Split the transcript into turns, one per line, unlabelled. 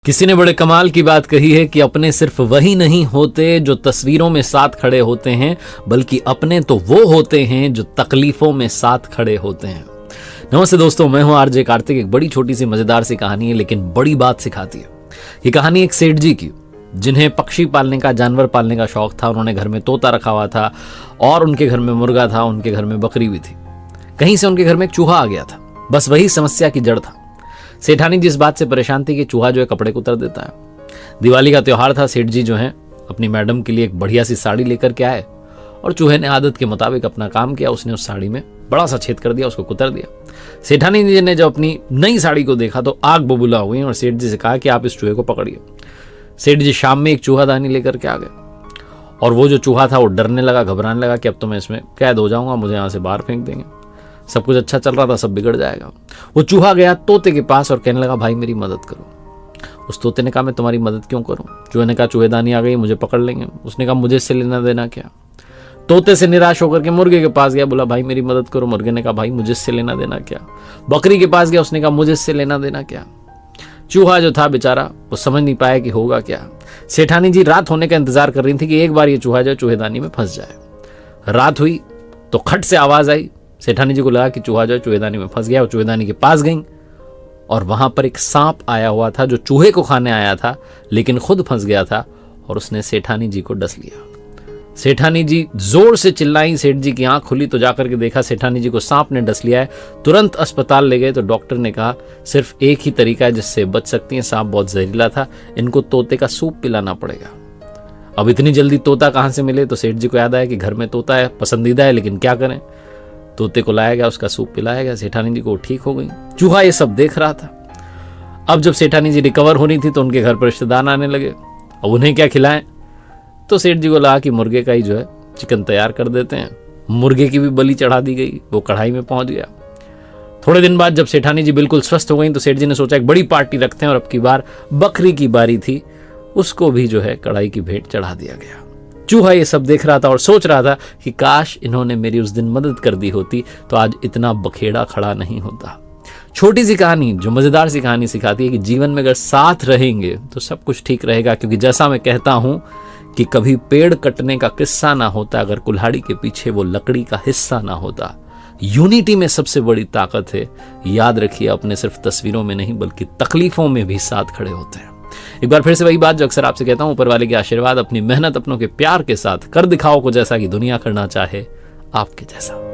किसी ने बड़े कमाल की बात कही है कि अपने सिर्फ वही नहीं होते जो तस्वीरों में साथ खड़े होते हैं, बल्कि अपने तो वो होते हैं जो तकलीफों में साथ खड़े होते हैं। नमस्ते दोस्तों, मैं हूं आरजे कार्तिक। एक बड़ी छोटी सी मजेदार सी कहानी है, लेकिन बड़ी बात सिखाती है। ये कहानी एक सेठ जी की, जिन्हें पक्षी पालने का, जानवर पालने का शौक था। उन्होंने घर में तोता रखा हुआ था और उनके घर में मुर्गा था, उनके घर में बकरी भी थी। कहीं से उनके घर में एक चूहा आ गया था। बस वही समस्या की जड़ था। सेठानी जी इस बात से परेशान थी कि चूहा जो है कपड़े को उतर देता है। दिवाली का त्योहार था। सेठ जी जो है अपनी मैडम के लिए एक बढ़िया सी साड़ी लेकर के आए और चूहे ने आदत के मुताबिक अपना काम किया। उसने उस साड़ी में बड़ा सा छेद कर दिया, उसको कुतर दिया। सेठानी जी ने जब अपनी नई साड़ी को देखा तो आग बबूला हुई और सेठ जी से कहा कि आप इस चूहे को पकड़िए। सेठ जी शाम में एक चूहादानी लेकर के आ गए और वो जो चूहा था वो डरने लगा, घबराने लगा कि अब तो मैं इसमें कैद हो जाऊंगा, मुझे यहाँ से बाहर फेंक देंगे। सब कुछ अच्छा चल रहा था, सब बिगड़ जाएगा। वो चूहा गया तोते के पास और कहने लगा, भाई मेरी मदद करो। उस तोते ने कहा, मैं तुम्हारी मदद क्यों करूं? चूहे ने कहा, चूहेदानी आ गई, मुझे पकड़ लेंगे। उसने कहा, मुझे इससे लेना देना क्या? तोते से निराश होकर के मुर्गे के पास गया, बोला, भाई मेरी मदद करो। मुर्गे ने कहा, भाई मुझे इससे लेना देना क्या? बकरी के पास गया, उसने कहा, मुझे इससे लेना देना क्या? चूहा जो था बेचारा, वो समझ नहीं पाया कि होगा क्या। सेठानी जी रात होने का इंतजार कर रही थी कि एक बार ये चूहा जो चूहेदानी में फंस जाए। रात हुई तो खट से आवाज आई। सेठानी जी को लगा कि चूहा जो है चूहेदानी में फंस गया। और चूहेदानी के पास गई और वहां पर एक सांप आया हुआ था जो चूहे को खाने आया था, लेकिन खुद फंस गया था और उसने सेठानी जी को डस लिया। सेठानी जी जोर से चिल्लाई। सेठ जी की आंख खुली तो जाकर के देखा सेठानी जी को सांप ने डस लिया है। तुरंत अस्पताल ले गए तो डॉक्टर ने कहा, सिर्फ एक ही तरीका है जिससे बच सकती हैं, सांप बहुत जहरीला था, इनको तोते का सूप पिलाना पड़ेगा। अब इतनी जल्दी तोता कहां से मिले? तो सेठ जी को याद आया कि घर में तोता है, पसंदीदा है, लेकिन क्या करें। तोते को लाया गया, उसका सूप पिलाया गया। सेठानी जी को ठीक हो गई। चूहा ये सब देख रहा था। अब जब सेठानी जी रिकवर हो रही थी तो उनके घर पर रिश्तेदार आने लगे। अब उन्हें क्या खिलाएं? तो सेठ जी को लगा कि मुर्गे का ही जो है चिकन तैयार कर देते हैं। मुर्गे की भी बलि चढ़ा दी गई, वो कढ़ाई में पहुंच गया। थोड़े दिन बाद जब सेठानी जी बिल्कुल स्वस्थ हो गई तो सेठ जी ने सोचा एक बड़ी पार्टी रखते हैं, और अब की बार बकरी की बारी थी, उसको भी जो है कढ़ाई की भेंट चढ़ा दिया गया। चूहा ये सब देख रहा था और सोच रहा था कि काश इन्होंने मेरी उस दिन मदद कर दी होती तो आज इतना बखेड़ा खड़ा नहीं होता। छोटी सी कहानी जो मजेदार सी कहानी सिखाती है कि जीवन में अगर साथ रहेंगे तो सब कुछ ठीक रहेगा। क्योंकि जैसा मैं कहता हूं कि कभी पेड़ कटने का किस्सा ना होता अगर कुल्हाड़ी के पीछे वो लकड़ी का हिस्सा ना होता। यूनिटी में सबसे बड़ी ताकत है। याद रखिए, अपने सिर्फ तस्वीरों में नहीं बल्कि तकलीफों में भी साथ खड़े होते हैं। एक बार फिर से वही बात जो अक्सर आपसे कहता हूं, ऊपर वाले के आशीर्वाद, अपनी मेहनत, अपनों के प्यार के साथ कर दिखाओ को जैसा कि दुनिया करना चाहे आपके जैसा।